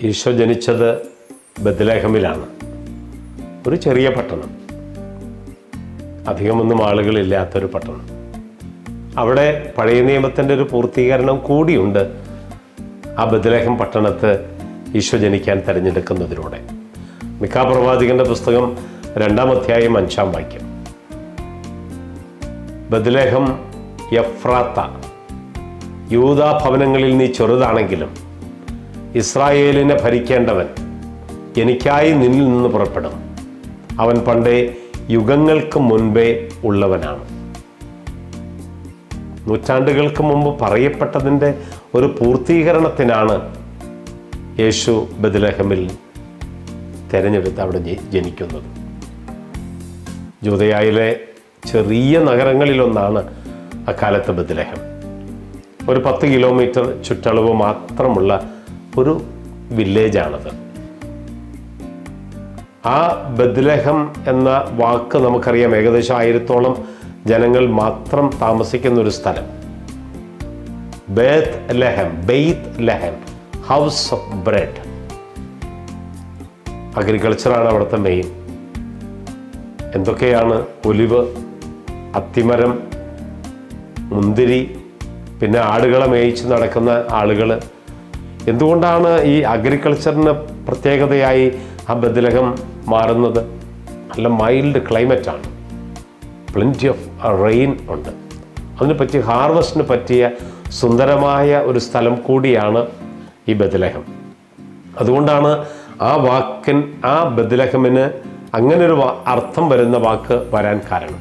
ഈശോ ജനിച്ചത് ബത്ലഹേമിലാണ്. ഒരു ചെറിയ പട്ടണം, അധികമൊന്നും ആളുകളില്ലാത്തൊരു പട്ടണം. അവിടെ പഴയ നിയമത്തിൻ്റെ ഒരു പൂർത്തീകരണം കൂടിയുണ്ട് ആ ബത്ലഹേം പട്ടണത്ത് ഈശോ ജനിക്കാൻ തിരഞ്ഞെടുക്കുന്നതിലൂടെ. മിക്കാ പ്രവാചകന്റെ പുസ്തകം 2-ാം അധ്യായം 5-ാം വാക്യം. ബത്ലഹേം എഫ്രാത്ത, യൂദാ ഭവനങ്ങളിൽ നീ ചെറുതാണെങ്കിലും ഇസ്രായേലിനെ ഭരിക്കേണ്ടവൻ എനിക്കായി നിന്നിൽ നിന്ന് പുറപ്പെടും. അവൻ പണ്ടേ യുഗങ്ങൾക്ക് മുൻപേ ഉള്ളവനാണ്. നൂറ്റാണ്ടുകൾക്ക് മുമ്പ് പറയപ്പെട്ടതിൻ്റെ ഒരു പൂർത്തീകരണത്തിനാണ് യേശു ബത്ലഹേമിൽ തിരഞ്ഞെടുത്ത് അവിടെ ജനിക്കുന്നത്. ജൂദയായിലെ ചെറിയ നഗരങ്ങളിലൊന്നാണ് അക്കാലത്ത് ബത്ലഹേം. ഒരു 10 കിലോമീറ്റർ ചുറ്റളവ് മാത്രമുള്ള ഒരു വില്ലേജാണത്. ആ ബത്ലഹേം എന്ന വാക്ക് നമുക്കറിയാം, ഏകദേശം 1000-ഓളം ജനങ്ങൾ മാത്രം താമസിക്കുന്ന ഒരു സ്ഥലം. ബെയ്ത്ലഹേം, ഹൗസ് ഓഫ് ബ്രെഡ്. അഗ്രികൾച്ചറാണ് അവിടുത്തെ മെയിൻ. എന്തൊക്കെയാണ്? ഒലിവ്, അത്തിമരം, മുന്തിരി, പിന്നെ ആടുകളെ മേയിച്ച് നടക്കുന്ന ആളുകൾ. എന്തുകൊണ്ടാണ് ഈ അഗ്രികൾച്ചറിന് പ്രത്യേകതയായി ആ ബത്ലഹേം മാറുന്നത്? നല്ല മൈൽഡ് ക്ലൈമറ്റാണ്, പ്ലെൻറ്റി ഓഫ് റെയിൻ ഉണ്ട്. അതിന് പറ്റിയ ഹാർവസ്റ്റിന് പറ്റിയ സുന്ദരമായ ഒരു സ്ഥലം കൂടിയാണ് ഈ ബത്ലഹേം. അതുകൊണ്ടാണ് ആ ബത്ലഹേമിന് അങ്ങനൊരു അർത്ഥം വരുന്ന വാക്ക് വരാൻ കാരണം.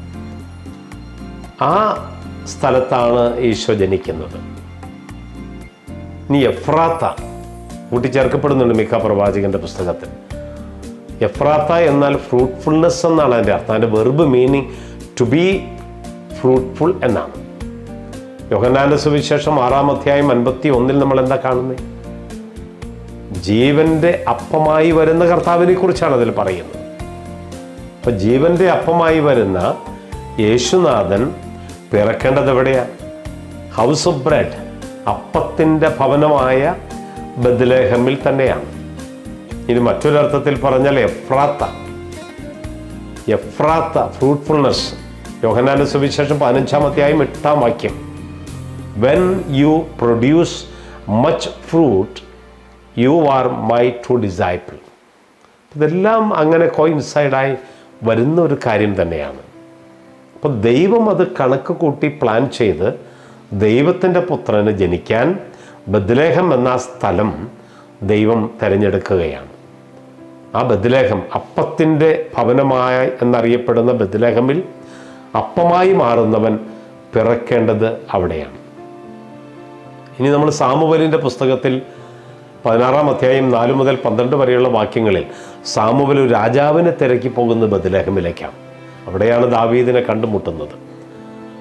ആ സ്ഥലത്താണ് ഈശോ ജനിക്കുന്നത്. ഇനി എഫ്രാത്ത കൂട്ടിച്ചേർക്കപ്പെടുന്നുണ്ട് മിക്ക പ്രവാചകന്റെ പുസ്തകത്തിൽ. എഫ്രാത്ത എന്നാൽ ഫ്രൂട്ട്ഫുൾനെസ് എന്നാണ് അതിൻ്റെ അർത്ഥം. അതിൻ്റെ verb meaning to be fruitful എന്നാണ്. യോഹന്നാന്റെ സുവിശേഷം 6-ാം അധ്യായം 51 നമ്മൾ എന്താ കാണുന്നത്? ജീവന്റെ അപ്പമായി വരുന്ന കർത്താവിനെ കുറിച്ചാണ് അതിൽ പറയുന്നത്. അപ്പൊ ജീവന്റെ അപ്പമായി വരുന്ന യേശുനാഥൻ പിറക്കേണ്ടത് എവിടെയാണ്? ഹൗസ് ഓഫ് ബ്രെഡ്, അപ്പത്തിൻ്റെ ഭവനമായ ബത്ലഹേമിൽ തന്നെയാണ്. ഇനി മറ്റൊരർത്ഥത്തിൽ പറഞ്ഞാൽ എഫ്രാത്ത ഫ്രൂട്ട്ഫുൾനെസ്. യോഹന്നാന്റെ സുവിശേഷം 15-ാം അധ്യായം 8-ാം വാക്യം. When you produce much fruit you are my true disciple. ഇതെല്ലാം അങ്ങനെ കോയിൻസൈഡായി വരുന്ന ഒരു കാര്യം തന്നെയാണ്. അപ്പോൾ ദൈവം അത് കണക്ക് കൂട്ടി പ്ലാൻ ചെയ്ത് ദൈവത്തിൻ്റെ പുത്രന് ജനിക്കാൻ ബത്ലഹേം എന്ന സ്ഥലം ദൈവം തിരഞ്ഞെടുക്കുകയാണ്. ആ ബത്ലഹേം, അപ്പത്തിൻ്റെ ഭവനമായ എന്നറിയപ്പെടുന്ന ബത്ലഹേമിൽ അപ്പമായി മാറുന്നവൻ പിറക്കേണ്ടത് അവിടെയാണ്. ഇനി നമ്മൾ സാമുവേലിൻ്റെ പുസ്തകത്തിൽ 16-ാം അധ്യായം 4 മുതൽ 12 വരെയുള്ള വാക്യങ്ങളിൽ സാമുവേൽ ഒരു രാജാവിനെ തിരക്കി പോകുന്നത് ബത്ലഹേമിലേക്കാണ്. അവിടെയാണ് ദാവീദിനെ കണ്ടുമുട്ടുന്നത്.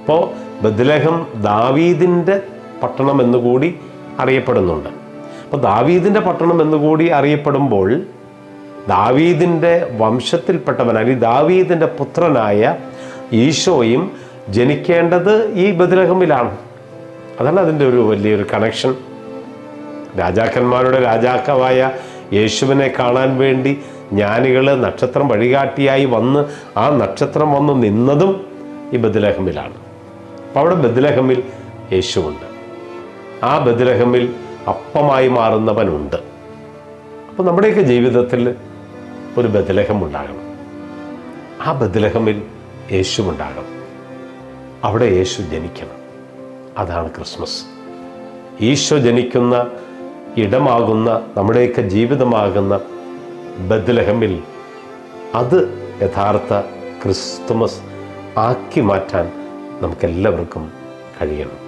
അപ്പോൾ ബത്ലഹേം ദാവീദിൻ്റെ പട്ടണം എന്നുകൂടി അറിയപ്പെടുന്നുണ്ട്. അപ്പോൾ ദാവീദിൻ്റെ പട്ടണം എന്നുകൂടി അറിയപ്പെടുമ്പോൾ ദാവീദിൻ്റെ വംശത്തിൽപ്പെട്ടവൻ, അല്ലെങ്കിൽ ദാവീദിൻ്റെ പുത്രനായ ഈശോയും ജനിക്കേണ്ടത് ഈ ബത്ലഹേമിലാണ്. അതാണ് അതിൻ്റെ ഒരു വലിയൊരു കണക്ഷൻ. രാജാക്കന്മാരുടെ രാജാക്കവായ യേശുവിനെ കാണാൻ വേണ്ടി ജ്ഞാനികൾ നക്ഷത്രം വഴികാട്ടിയായി വന്ന് ആ നക്ഷത്രം വന്ന് നിന്നതും ഈ ബത്ലഹേമിലാണ്. അപ്പോൾ അവിടെ ബത്ലഹേമിൽ യേശുവുണ്ട്. ആ ബത്ലഹേമിൽ അപ്പമായി മാറുന്നവനുണ്ട്. അപ്പോൾ നമ്മുടെയൊക്കെ ജീവിതത്തിൽ ഒരു ബത്ലഹേം ഉണ്ടാകണം. ആ ബത്ലഹേമിൽ യേശു ഉണ്ടാകണം. അവിടെ യേശു ജനിക്കണം. അതാണ് ക്രിസ്മസ്. ഈശോ ജനിക്കുന്ന ഇടമാകുന്ന, നമ്മുടെയൊക്കെ ജീവിതമാകുന്ന ബത്ലഹേമിൽ അത് യഥാർത്ഥ ക്രിസ്തുമസ് ആക്കി മാറ്റാൻ നമുക്കെല്ലാവർക്കും കഴിയണം.